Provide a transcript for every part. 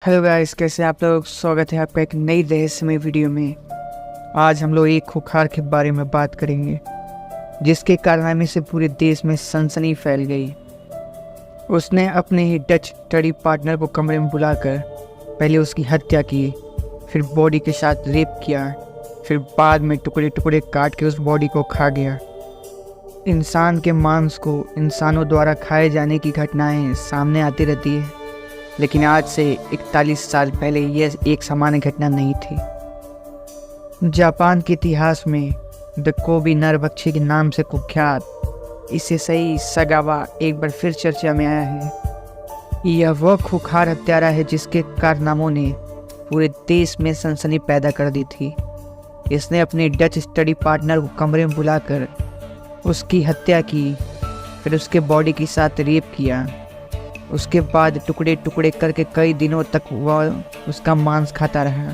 Hello guys, कैसे आप लोग। स्वागत है आपका एक नई रहस्यमय वीडियो में। आज हम लोग एक खूंखार के बारे में बात करेंगे जिसके कारनामे से पूरे देश में सनसनी फैल गई। उसने अपने ही डच स्टडी पार्टनर को कमरे में बुलाकर पहले उसकी हत्या की, फिर बॉडी के साथ रेप किया, फिर बाद में टुकड़े टुकड़े काट के उस बॉडी को खा गया। इंसान के मांस को इंसानों द्वारा खाए जाने की घटनाएं सामने आती रहती है, लेकिन आज से 41 साल पहले यह एक सामान्य घटना नहीं थी। जापान के इतिहास में द कोबी नरभक्षी के नाम से कुख्यात इसेई सगावा एक बार फिर चर्चा में आया है। यह वह खूंखार हत्यारा है जिसके कारनामों ने पूरे देश में सनसनी पैदा कर दी थी। इसने अपने डच स्टडी पार्टनर को कमरे में बुलाकर उसकी हत्या की, फिर उसके बॉडी के साथ रेप किया। उसके बाद टुकड़े टुकड़े करके कई दिनों तक वह उसका मांस खाता रहा।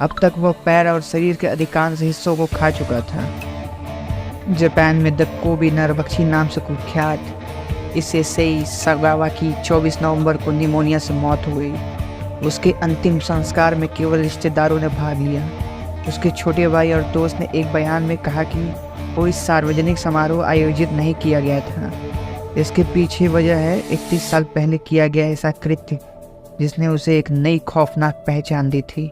अब तक वह पैर और शरीर के अधिकांश हिस्सों को खा चुका था। जापान में द कोबी नरभक्षी नाम से कुख्यात इसेई सगावा की 24 नवंबर को निमोनिया से मौत हो गई। उसके अंतिम संस्कार में केवल रिश्तेदारों ने भाग लिया। उसके छोटे भाई और दोस्त ने एक बयान में कहा कि कोई सार्वजनिक समारोह आयोजित नहीं किया गया था। इसके पीछे वजह है 31 साल पहले किया गया ऐसा कृत्य जिसने उसे एक नई खौफनाक पहचान दी थी।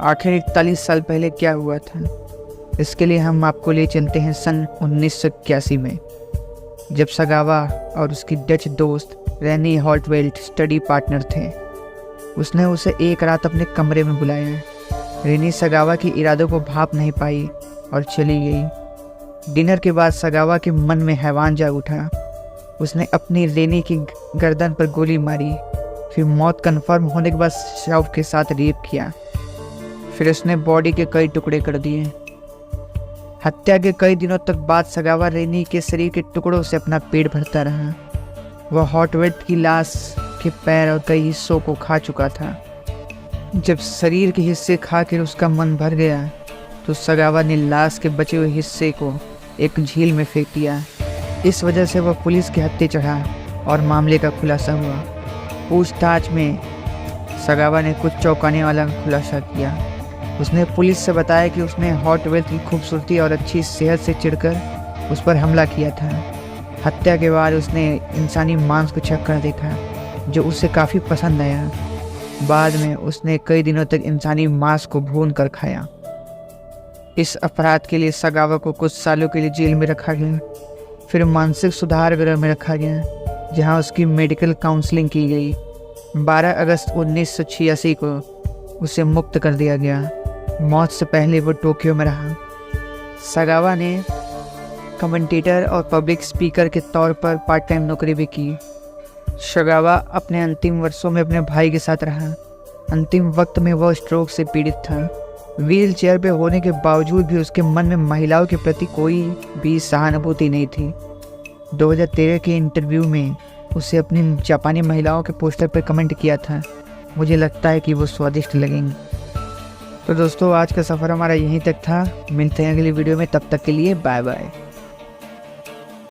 आखिर 41 साल पहले क्या हुआ था, इसके लिए हम आपको ले चलते हैं सन 1981 में, जब सगावा और उसकी डच दोस्त रेनी हॉल्टवेल्ट स्टडी पार्टनर थे। उसने उसे एक रात अपने कमरे में बुलाया। रेनी सगावा के इरादों को भाप नहीं पाई और चली गई। डिनर के बाद सगावा के मन में हैवान जाग उठा। उसने अपनी रेनी की गर्दन पर गोली मारी, फिर मौत कन्फर्म होने के बाद शव के साथ रेप किया। फिर उसने बॉडी के कई टुकड़े कर दिए। हत्या के कई दिनों तक बाद सगावा रेनी के शरीर के टुकड़ों से अपना पेट भरता रहा। वह हॉटवेट की लाश के पैर और कई हिस्सों को खा चुका था। जब शरीर के हिस्से खाकर उसका मन भर गया तो सगावा ने लाश के बचे हुए हिस्से को एक झील में फेंक दिया। इस वजह से वह पुलिस के हत्थे चढ़ा और मामले का खुलासा हुआ। पूछताछ में सगावा ने कुछ चौंकाने वाला खुलासा किया। उसने पुलिस से बताया कि उसने हॉटवेल की खूबसूरती और अच्छी सेहत से चिढ़कर उस पर हमला किया था। हत्या के बाद उसने इंसानी मांस को चखकर देखा, जो उसे काफ़ी पसंद आया। बाद में उसने कई दिनों तक इंसानी मांस को भून कर खाया। इस अपराध के लिए सगावा को कुछ सालों के लिए जेल में रखा गया, फिर मानसिक सुधार गृह में रखा गया, जहां उसकी मेडिकल काउंसलिंग की गई। 12 अगस्त 1986 को उसे मुक्त कर दिया गया। मौत से पहले वो टोक्यो में रहा। सगावा ने कमेंटेटर और पब्लिक स्पीकर के तौर पर पार्ट टाइम नौकरी भी की। सगावा अपने अंतिम वर्षों में अपने भाई के साथ रहा। अंतिम वक्त में वह स्ट्रोक से पीड़ित था। व्हील चेयर पे होने के बावजूद भी उसके मन में महिलाओं के प्रति कोई भी सहानुभूति नहीं थी। 2013 के इंटरव्यू में उसे अपनी जापानी महिलाओं के पोस्टर पर कमेंट किया था, मुझे लगता है कि वो स्वादिष्ट लगेंगी। तो दोस्तों, आज का सफ़र हमारा यहीं तक था। मिलते हैं अगली वीडियो में, तब तक के लिए बाय बाय।